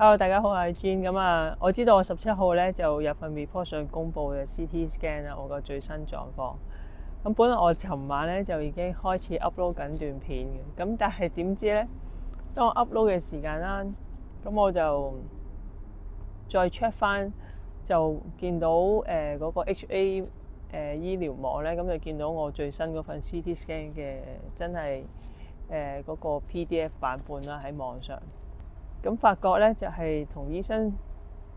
Hello，大家好，我係 Jean。咁啊，我知道我17號咧就有份 report 上公佈嘅 CT scan 啦，我個最新狀況。咁本來我尋晚咧就已經開始 upload 緊段片嘅，咁但係點知咧，當我 upload 嘅時間啦，咁我就再 check 翻，就見到嗰個 HA 醫療網咧，咁就見到我最新嗰份 CT scan 嘅真係嗰個 PDF 版本啦喺網上。咁發覺咧就係同醫生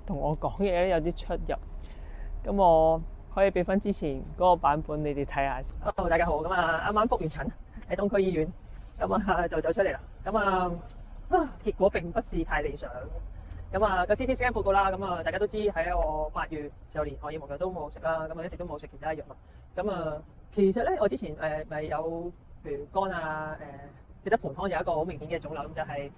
同我講嘢咧有啲出入，咁我可以俾翻之前嗰個版本你哋睇下先。Hello，大家好，咁啊啱啱覆完診喺東區醫院，咁啊就走出嚟啦，咁啊結果並不是太理想。咁啊個 CT scan 報告啦，咁啊大家都知喺我8月就連荷爾蒙藥都冇食啦，咁啊一直都冇食其他藥物。咁啊其實咧我之前咪有譬如肝啊記得盆腔有一個好明顯嘅腫瘤，咁就係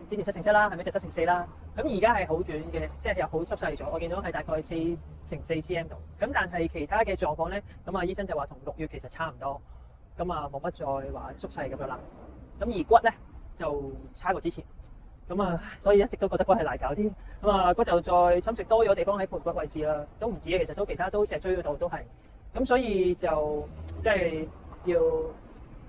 之前7/7啦，係咪就7/4啦？咁而家係好轉嘅，即係又好縮細咗。我見到係大概4/4cm 度。咁但係其他嘅狀況咧，咁啊醫生就話同6月其實差唔多，咁啊冇乜再話縮細咁樣啦。咁而骨咧就差過之前，咁啊所以一直都覺得骨係難搞啲。咁啊骨就再侵蝕多咗地方喺盆骨位置啦，都唔止嘅，其實都其他都脊椎嗰度都係。咁所以就即係要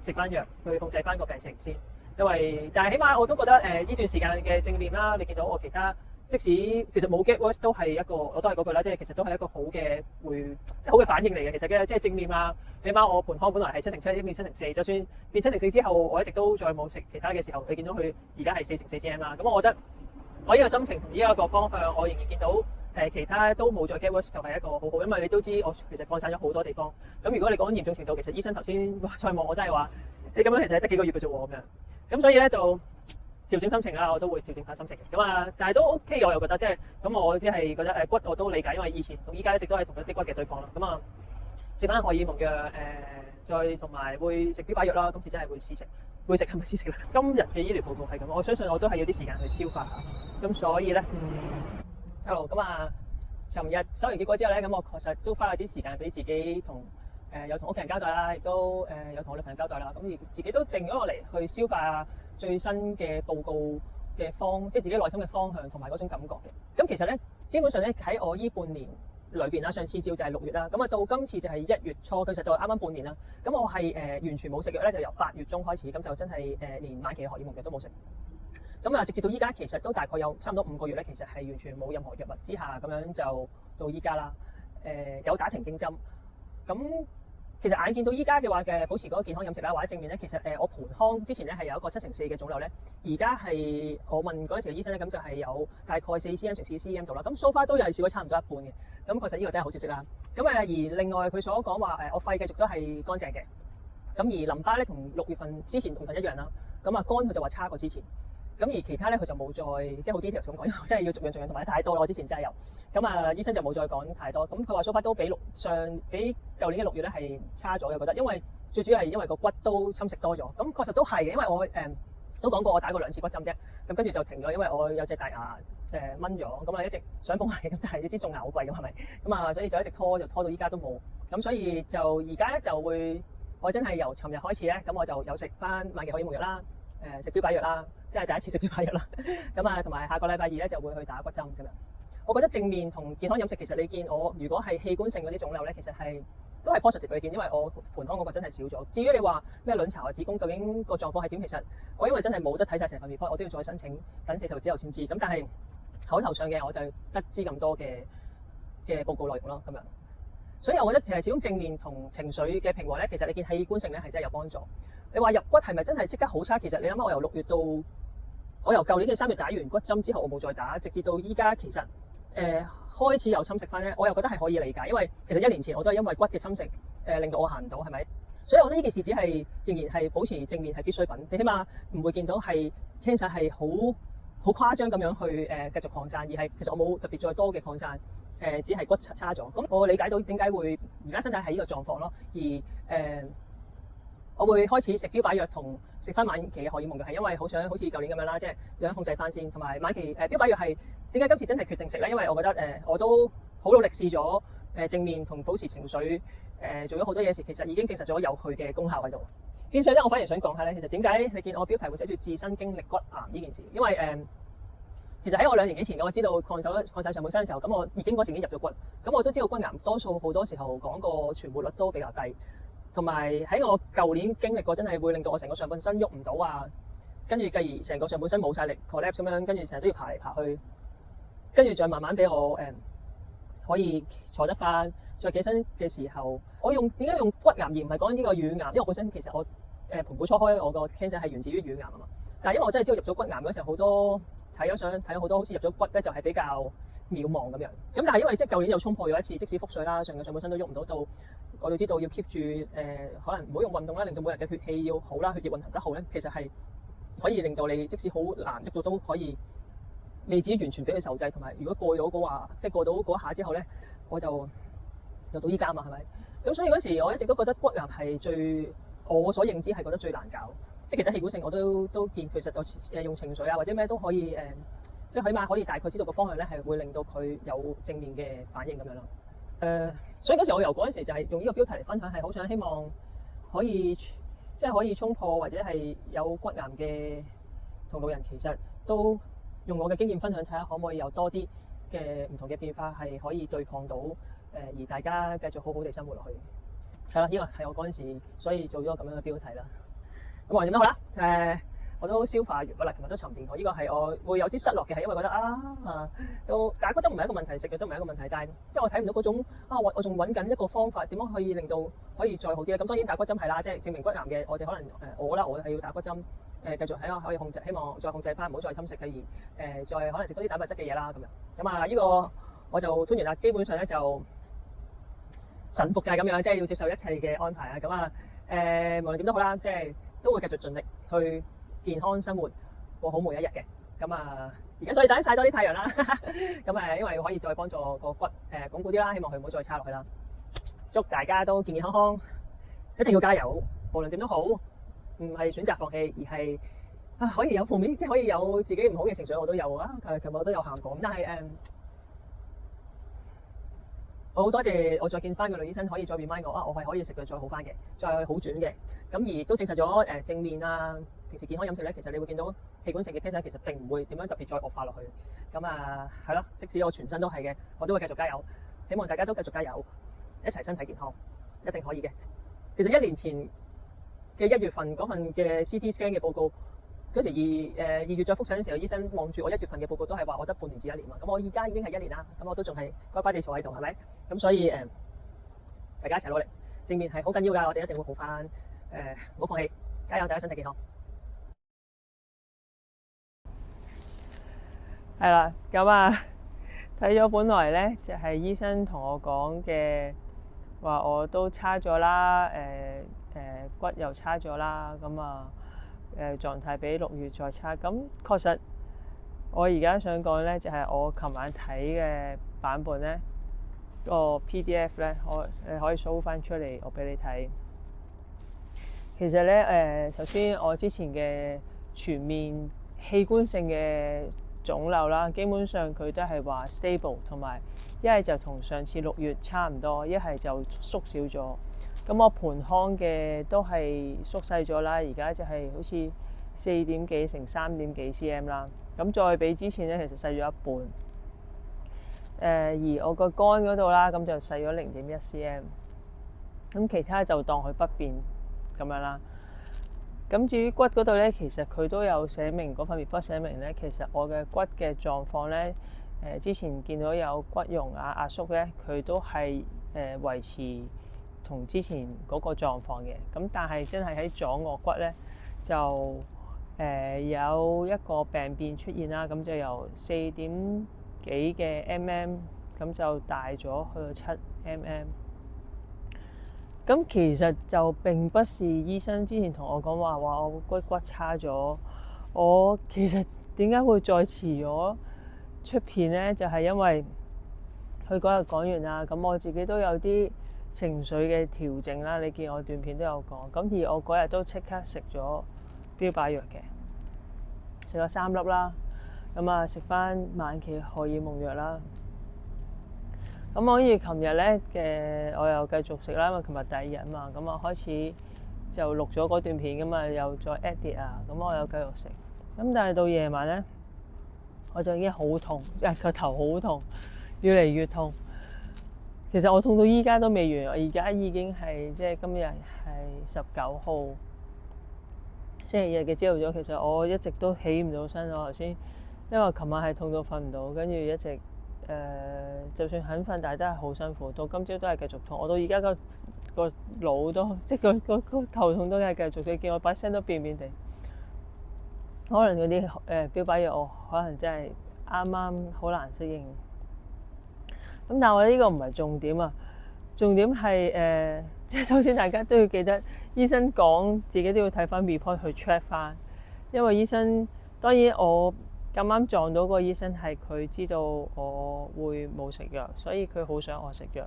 食翻藥去控制翻個病情先，因為但係起碼我都覺得呢段時間嘅正面啦，你見到我其他即使其實冇 get worse 都係一個，我都係嗰句啦，即係其實都係一個好嘅即係好嘅反應嚟嘅。其實嘅即係正面啊，起碼我盆腔本來係7/7，變7/4，就算變7/4之後，我一直都再冇食其他嘅時候，你見到佢而家係4/4cm啦。咁我覺得我呢個心情同呢一個方向，我仍然見到其他都冇再 get worse 就係一個好好，因為你都知我其實擴散咗好多地方。咁如果你講嚴重程度，其實醫生頭先再望我都係話你咁樣其實係得幾個月嘅啫喎咁樣。咁所以咧就調整心情啦，我都會調整翻心情嘅。咁啊，但係都 OK，我又覺得即係咁，我只係覺得骨我都理解，因為以前同依家一直都係同一啲骨嘅對抗啦。咁啊，食翻荷爾蒙藥再同埋會食標靶藥啦。今次真係會試食，會食係咪試食啦？今日嘅醫療報告係咁，我相信我都係要啲時間去消化下。咁所以咧，hello，咁啊，尋日收完結果之後咧，咁我確實都花咗啲時間俾自己有同屋企人交代啦，亦都有同我女朋友交代啦。咁而自己都靜咗落嚟去消化最新嘅報告嘅即係自己內心嘅方向同埋嗰種感覺嘅。咁其實咧，基本上咧喺我依半年裏邊啦，上次照就係6月啦，咁啊到今次就係1月初，其實就啱啱半年啦。咁我係完全冇食藥咧，就由8月中開始，咁就真係連晚期嘅荷爾蒙藥都冇食。咁啊，直至到依家其實都大概有差唔多5個月咧，其實係完全冇任何藥物之下，咁樣就到依家啦。有打停經針，咁其實眼見到依家嘅話嘅保持嗰個健康飲食啦，或者正面咧，其實我盆腔之前咧係有一個7/4嘅腫瘤咧，而家係我問嗰陣時嘅醫生咧，咁就係有大概4cm/4cm 度啦。咁 so far 都有少咗差唔多一半嘅，咁確實呢個都係好消息啦。咁而另外佢所講話我肺繼續都係乾淨嘅，咁而淋巴咧同之前6月份一樣啦。咁啊肝佢就話差過之前。咁而其他咧，佢就冇再即係好 detail 咁講，因為真係要逐樣同埋太多啦。我之前真係有咁啊，醫生就冇再講太多。咁佢話 so far 都比舊年嘅6月咧係差咗嘅，覺得因為最主要係因為個骨都侵蝕多咗。咁確實都係嘅，因為我都講過我打過2次骨針啫。咁跟住就停咗，因為我有隻大牙掹咗，咁啊一直想補埋，咁但係你知種牙好貴㗎係咪？咁啊所以就一直拖到依家都冇。咁所以就而家咧就會我真係由尋日開始咧，咁我就有食翻晚期荷爾蒙藥啦。食標靶藥啦，即係第一次食標靶藥啦。咁啊，同埋下個禮拜2咧就會去打骨針咁樣。我覺得正面同健康飲食，其實你見我如果係器官性嗰啲腫瘤咧，其實都係 positive 嘅見，因為我盆腔嗰個真係少咗。至於你話咩卵巢啊、子宮究竟個狀況係點，其實我因為真係冇得睇晒成份 report，我都要再申請等40號之後先知。咁但係口頭上嘅我就得知咁多嘅報告內容咯，咁樣。所以我覺得始終正面同情緒嘅平和咧，其實你見器官性咧係真係有幫助。你話入骨係咪真係即刻好差？其實你諗下，我由6月到我由舊年嘅3月打完骨針之後，我冇再打，直至到依家其實開始有侵蝕翻咧，我又覺得係可以理解，因為其實1年前我都係因為骨嘅侵蝕令到我行唔到，係咪？所以我覺得呢件事只係仍然係保持正面係必需品，你起碼唔會見到係 cancer 係好誇張咁樣去繼續擴散，而係其實我冇特別再多嘅擴散，只係骨差咗。咁我理解到點解會而家身體係呢個狀況咯，而我會開始食標靶藥同食翻晚期嘅荷爾蒙藥，係因為好想好似舊年咁樣啦，即係想控制翻先。同埋晚期標靶藥係點解今次真係決定食咧？因為我覺得我都好努力試咗正面同保持情緒做咗好多嘢時，其實已經證實咗有佢嘅功效喺度。變相咧，我反而想講下咧，其實點解你見我標題會寫住自身經歷骨癌呢件事？因為其實喺我2年幾前，我知道抗晒上半身嘅時候，咁我已經嗰時已經入咗骨，咁我都知道骨癌多數好多時候講個存活率都比較低，同埋喺我舊年經歷過，真係會令到我成個上半身喐唔到啊，跟住繼而成個上半身冇晒力 collapse 咁樣，跟住成日都要爬嚟爬去，跟住再慢慢俾我可以坐得翻，再起身嘅時候，我點解用骨癌而唔係講呢個乳癌？因為我本身其實我盤古初開我個 cancer 係源自於乳癌啊嘛，但係因為我真係知道入咗骨癌嗰時候好多。睇咗相，睇咗好多，好似入咗骨咧，就係比較渺茫咁樣。咁但係因為即係舊年又衝破咗一次，即使覆水啦，上半身都喐唔到，我哋知道要 keep 住可能唔好用運動啦，令到每日嘅血氣要好啦，血液運行得好咧，其實係可以令到你即使好難喐到都可以未至於完全俾佢受制。同埋如果過咗嗰下之後咧，我就到依家嘛，係咪？咁所以嗰時我一直都覺得骨癌係我所認知係覺得最難搞。即係其他氣管性我都見，其實我用情緒啊或者咩都可以即係起碼可以大概知道個方向咧，係會令到佢有正面嘅反應咁樣咯。所以嗰時我由嗰陣時就係用呢個標題嚟分享，係好想希望可以可以衝破或者係有骨癌嘅同路人，其實都用我嘅經驗分享，睇下可唔可以有多啲嘅唔同嘅變化係可以對抗到而大家繼續好好地生活落去。係啦，呢個係我嗰陣時所以做咗個咁樣嘅標題啦。咁無論點都好啦，我都消化完畢啦，琴日都沉澱過。呢個係我會有啲失落嘅，係因為覺得都打骨針唔係一個問題，食藥都唔係一個問題，但係即係我睇唔到嗰種我仲揾緊一個方法，點樣可以令到可以再好啲咧？咁當然打骨針係啦，即係證明骨癌嘅，我哋可能我係要打骨針繼續喺可以控制，希望再控制翻，唔好再侵蝕佢而再可能食多啲蛋白質嘅嘢啦咁樣。咁呢個我就吞完啦，基本上咧就臣服就係咁樣，即係要接受一切嘅安排啊。咁無論點都好啦，即係。都會繼續盡力去健康生活，過好每一日嘅。咁而家所以等曬多啲太陽啦。咁因為可以再幫助個骨鞏固啲啦，希望佢唔好再差落去啦。祝大家都健健康康，一定要加油。無論點都好，唔係選擇放棄，而係可以有負面，即係可以有自己唔好嘅情緒，我都有啊。琴日我都有喊過，但係我好多謝我再見翻個女醫生，可以再 remind我係可以食藥再好翻嘅，再好轉嘅。咁而都證實咗正面啊，平時健康飲食咧，其實你會見到氣管性嘅 cancer 其實並唔會點樣特別再惡化落去。咁係咯，即使我全身都係嘅，我都會繼續加油。希望大家都繼續加油，一齊身體健康，一定可以嘅。其實1年前嘅1月份嗰份嘅 CT scan 嘅報告，嗰時2月再覆診嘅時候，醫生望住我1月份嘅報告都係話我得半年至1年嘛。咁我而家已經係1年啦，咁我都仲係乖乖地坐喺度，係咪？咁所以大家一齊努力，正面係好緊要㗎，我哋一定會好翻。唔好放棄，加油！大家身體健康。係啦，咁睇咗本來咧就係醫生同我講嘅話，我都差咗啦，骨又差咗啦，咁狀態比6月再差。咁確實，我而家想講咧就係我琴晚睇嘅版本咧，個 PDF 咧，你可以 show 翻出嚟，我俾你睇。其實咧，首先我之前嘅全面器官性嘅腫瘤啦，基本上佢都係話 stable， 同埋一係就同上次6月差唔多，一係就縮小咗。咁我盆腔嘅都係縮細咗啦，而家就係好似4點幾乘3點幾 cm 啦。咁再比之前咧，其實細咗一半。而我個肝嗰度啦，咁就細咗0.1 cm。咁其他就當佢不變咁樣啦。咁至於骨嗰度咧，其實佢都有寫明嗰份 report 寫明咧，其實我嘅骨嘅狀況咧，之前見到有骨溶壓縮咧，佢都係維持同之前嗰個狀況嘅。咁但係真係喺左顎骨咧，就有一個病變出現啦。咁就由4點幾嘅 mm， 咁就大咗去到7 mm。咁其實就並不是醫生之前同我講話我骨差咗，我其實點解會再遲咗出片咧？就係因為佢嗰日講完啦，咁我自己都有啲情緒嘅調整啦。你見我段片都有講，咁而我嗰日都即刻食咗標靶藥嘅，食咗3粒啦，咁食翻晚期荷爾蒙藥啦。咁我跟住琴日咧我又繼續食啦，因為琴日第2日啊嘛，咁我開始就錄咗嗰段片，咁又再 edit 啊，咁我又繼續食。咁但係到夜晚咧，我就已經好痛，個頭好痛，越嚟越痛。其實我痛到依家都未完，我而家已經係即係今日係19號星期日嘅朝頭早。其實我一直都起唔到身，我頭先因為琴晚係痛到瞓唔到，跟住一直就算肯瞓，但係都係好辛苦。到今朝都係繼續痛，我到而家個腦都即係個頭痛都係繼續。你見我把聲都變變地，可能嗰啲標靶藥我可能真係啱啱好難適應。咁但係我覺得呢個唔係重點啊，重點係即係首先大家都要記得，醫生講自己都要睇翻 report 去 check 翻，因為醫生當然我咁啱撞到個醫生係佢知道我會冇食藥，所以佢好想我食藥，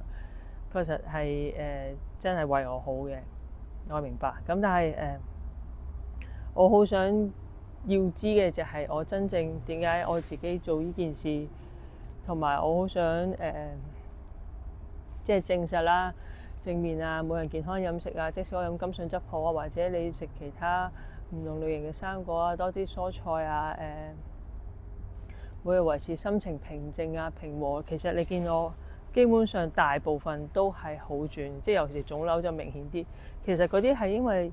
確實係真係為我好嘅，我明白。咁但係我好想要知嘅就係我真正點解我自己做呢件事。同埋我好想即係證實啦，正面啊，每人健康飲食啊，即使我飲甘筍質鋪啊，或者你食其他唔同類型嘅生果啊，多啲蔬菜啊，每日維持心情平靜啊、平和。其實你見我基本上大部分都係好轉，即係尤其是腫瘤就明顯啲。其實嗰啲係因為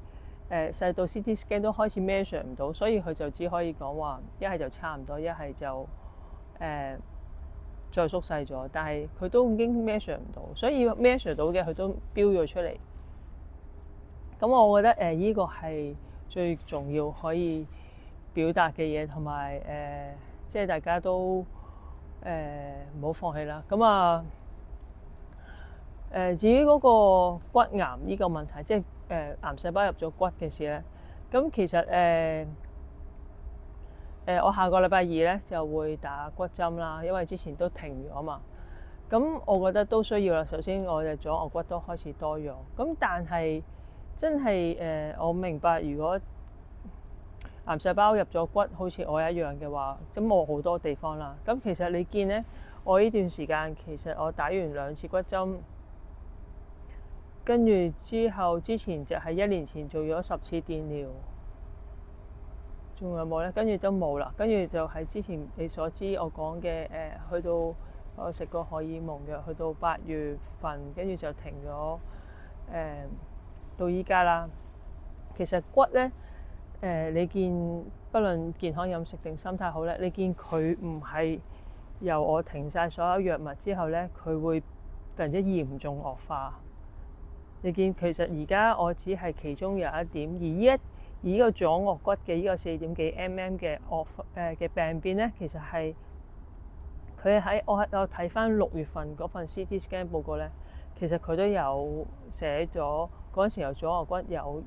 細到 CT scan 都開始 measure 唔到，所以佢就只可以講話一係就差唔多，一係就再縮細咗，但係佢都已經 measure 唔到，所以 measure 到嘅佢都標咗出嚟。咁我覺得呢個係最重要可以表達嘅嘢，同埋即係大家都唔好放棄啦。咁啊至於嗰個骨癌呢個問題，即係癌細胞入咗骨嘅事咧，咁其實我下個禮拜二咧就會打骨針啦，因為之前都停咗嘛。咁我覺得都需要啦。首先我嘅左顎骨都開始多咗，咁但係真係我明白，如果癌細胞入咗骨，好似我一樣嘅話，咁我好多地方啦。咁其實你見咧，我呢段時間其實我打完2次骨針，跟住之後之前就係1年前做咗10次電療。仲有冇咧？跟住都冇啦。跟住就係之前你所知我講嘅去到我食過荷爾蒙藥，去到8月份，跟住就停咗到依家啦。其實骨咧你見不論健康飲食定心態好咧，你見佢唔係由我停晒所有藥物之後咧，佢會突然之間嚴重惡化。你見其實而家我只係其中有一點，而呢個左顎骨嘅呢個4.幾 mm 嘅病變咧，其實係佢喺我睇翻6月份嗰份 CT scan 報告咧，其實佢都有寫咗嗰陣時由左顎骨有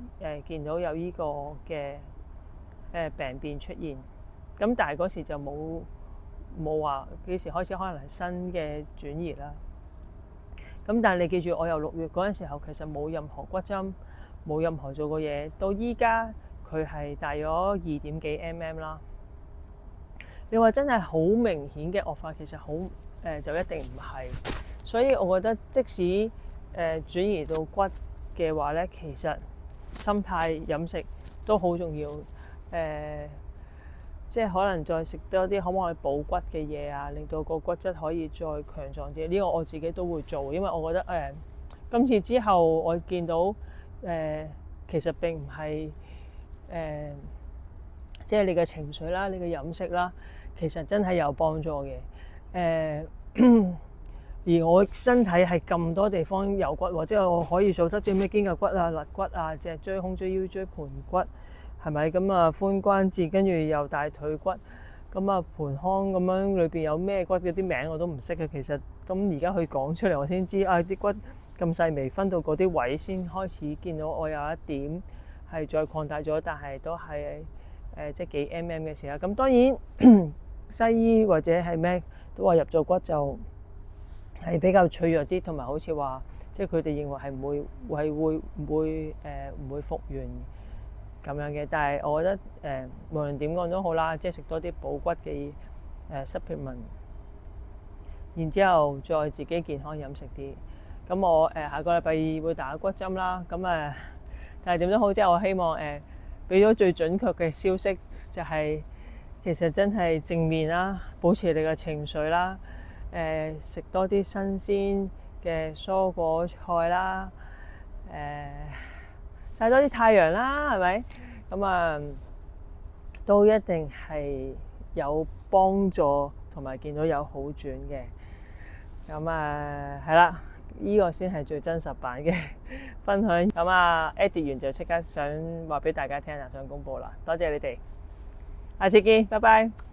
見到有呢個嘅病變出現，咁但係嗰時就冇話幾時開始可能係新嘅轉移啦。咁但係你記住，我由6月嗰陣時候其實冇任何骨針，冇任何做過嘢，到依家佢係大約2.幾 mm 啦。你話真係好明顯嘅惡化，其實好就一定唔係。所以我覺得即使轉移到骨嘅話咧，其實心態飲食都好重要。即係可能再食多啲可唔可以補骨嘅嘢啊，令到個骨質可以再強壯啲。呢個我自己都會做，因為我覺得今次之後我見到其實並唔係即係你嘅情緒啦，你嘅飲食啦，其實真係有幫助嘅。而我身體係咁多地方有骨喎，即係我可以數得即係咩肩胛骨啊、肋骨啊、脊椎、胸椎、腰椎、盤骨。係咪咁啊？髖關節，跟住又大腿骨，咁啊盆腔咁樣，裏邊有咩骨嗰啲名我都唔識嘅。其實咁而家佢講出嚟，我先知啊！啲骨咁細微，分到嗰啲位先開始見到我有一點係再擴大咗，但係都係即係幾 mm 嘅時候。咁當然西醫或者係咩都話入咗骨就係比較脆弱啲，同埋好似話即係佢哋認為係唔會復原咁樣嘅，但係我覺得無論點講都好啦，即係食多啲補骨嘅supplement，然之後再自己健康飲食啲。咁我下個禮拜二會打骨針啦。咁但係點都好，即係我希望俾咗最準確嘅消息，就係其實真係正面啦，保持你嘅情緒啦，食多啲新鮮嘅蔬果菜啦，曬多啲太陽啦，係咪？咁啊，都一定係有幫助同埋見到有好轉嘅。咁啊，係啦，呢個先係最真實版嘅分享。咁啊，edit 完就即刻想話俾大家聽啦，想公佈啦，多謝你哋，下次見，拜拜。